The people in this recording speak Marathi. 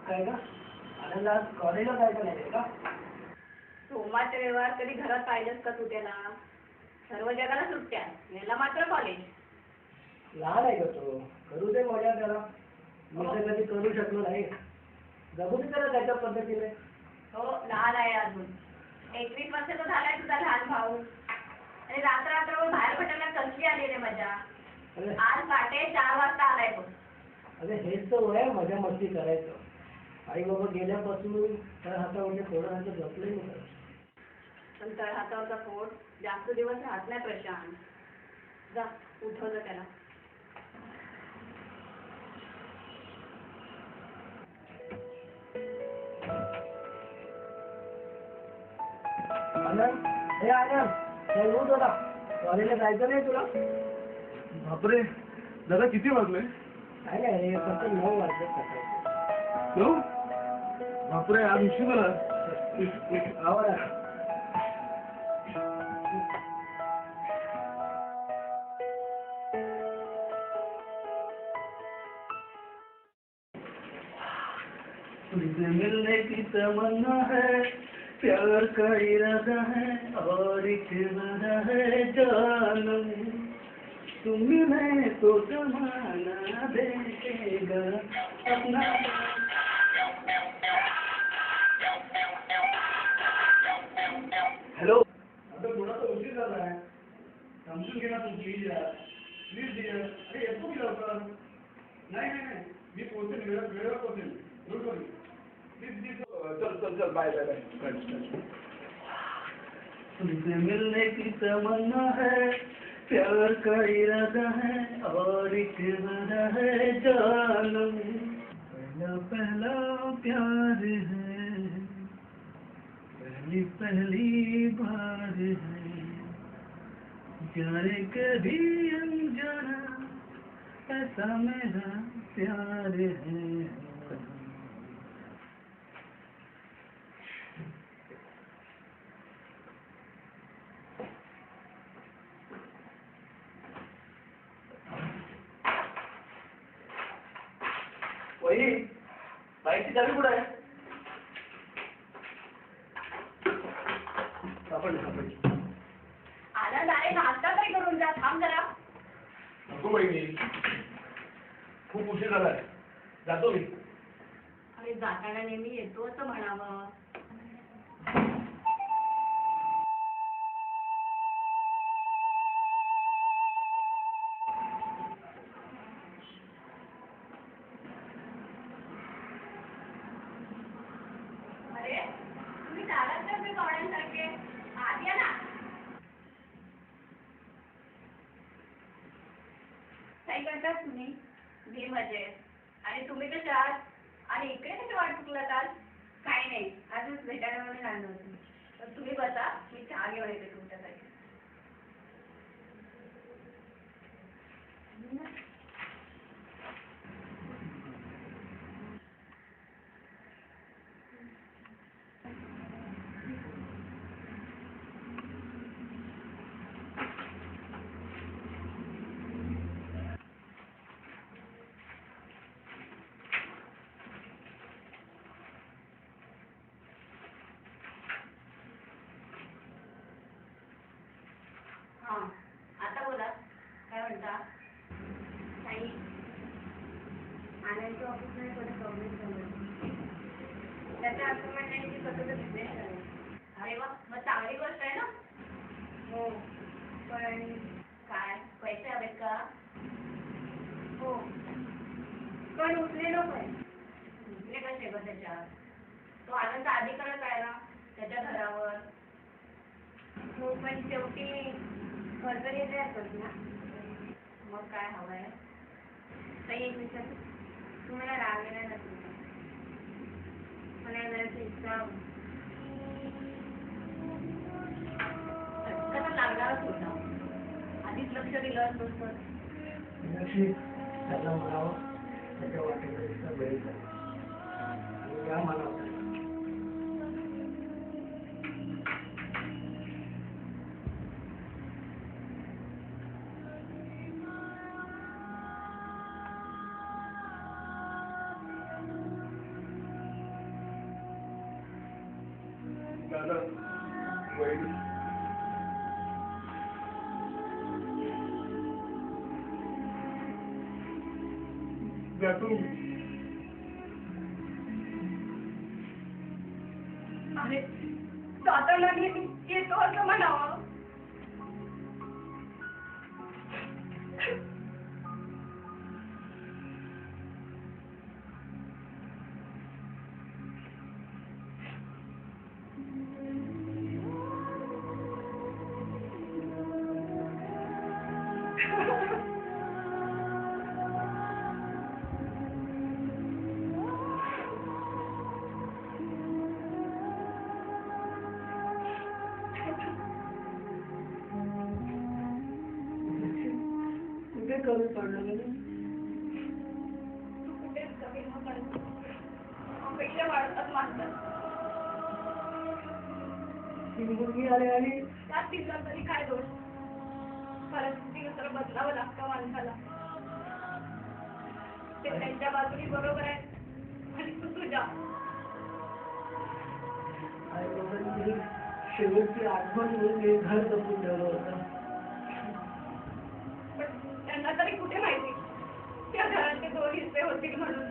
काय का आनंद आज कॉलेजला जायचं नाही का? सोमवार ते रविवार कधी घरात पाहिजेस का तू त्याला? सर्व जगाला सुट्ट्या, याला मात्र कॉलेज. लहान आहे का तो? करू दे मजा त्याला. मी तर कधी करू शकलो नाही. जगू दे त्याला त्याच्या पद्धतीने. हो, लहान आहे अजून. 21 वर्षाचा झालाय तुझा लहान भाऊ. आणि रात्र बाहेर पटायला कसली आली रे मजा. आज पहाटे 4 वाजता आलाय तो. अरे हेच तर वय मजा मस्ती करायचं. आई बाबा गेल्यापासून तर हातावरचे थोडं हात जपले नाही. पण तळहातावरचा पोट जास्त दिवस राहत नाही प्रशांत. जा, उठवलं त्याला. आनंद, हे आनंद, चल उठ आता. कॉलेजला जायचं नाही तुला? बापरे, दादा किती वाजले? काय नाही रे, फक्त 9 वाजले सकाळचे. 9? बापरे, आज उशीर झाला. आवडा. तुझसे मिलने की तमन्ना है, प्यार का इरादा है और एक वादा है जानम, तुम मिले तो जमाना देखेगा अपना. हॅलो, आता थोडासा उशीर झाला आहे, समजून घे ना तू. प्लीज यार, प्लीज डिअर. अरे येतो मी लवकर. नाही नाही नाही, मी पोहोचेन, वेळेवर पोहोचेन. Don't worry. Please please. चल चल चल, बाय बाय बाय. तुमसे मिलने की तमन्ना है, प्यार का इरादा है और एक वादा है जानम, पहला पहला प्यार है, पहली पहली बार है, जाने कभी अनजाना ऐसा मेरा प्यार है. वही बाईकची चावी कुठे आहे? सापडली. आनंद, अरे नाश्ता तरी करून जा. थांब जरा. नको बहिणी, खूप उशीर झालाय, जातो मी. अरे जाताना नेहमी येतो असं म्हणावं. अरे तुम्ही चालत तर मी पाहुण्यांसारखे आत या ना. काही करतात तुम्ही? मी मजेत. आणि तुम्ही कसे आहात? आणि इकडे कसे वाट चुकलात आज? काही नाही, आजच भेटायला म्हणून आलो होतो. तर तुम्ही बसा, मी चहा घेऊन येते तुमच्यासाठी. हां, आता बोला, काय म्हणता? काही आनंदच्या ऑफिसमध्ये थोडं प्रॉब्लेम झाला. त्याचं असं म्हणणं आहे की स्वतःचा बिझनेस आहे. अरे वा, मग चांगली गोष्ट आहे ना. हो, पण काय पैसे हवेत का? हो, पण उचले नको आहे. उचले कसे ग त्याच्यात? तो आनंद आधी करत आहे ना त्याच्या घरावर. हो, पण शेवटी कर्ज घेते असत ना. मग काय हवंय? काही एक विचार, तुम्हाला राग येणार नसेल का? मला जराची इच्छा कसं लागणारच होता. आधीच लक्ष दिलं असतं तर. नशीब त्याला म्हणावं, त्याच्या वाटेला दिसतं वेळ झाला. या म्हणावं. दादा वहिनी जातो मी. अरे जाताना मी येतो असं म्हणावं. कुठे कमी पडलं गेलं? तू कुठेच कमी न पडता अपेक्षा वाढतात मात्र ती मुलगी आली आणि त्यात तिचा तरी काय दोष. परिस्थितीनुसार बदलावं लागतं माणसाला. ते त्यांच्या बाजूनी बरोबर आहे आणि तू तुझ्या. आई वडिलांनी शेवटची आठवण म्हणून हे घर जपून ठेवलं होतं. पण त्यांना तरी कुठे माहिती त्या घराचे 2 हिस्से होतील म्हणून.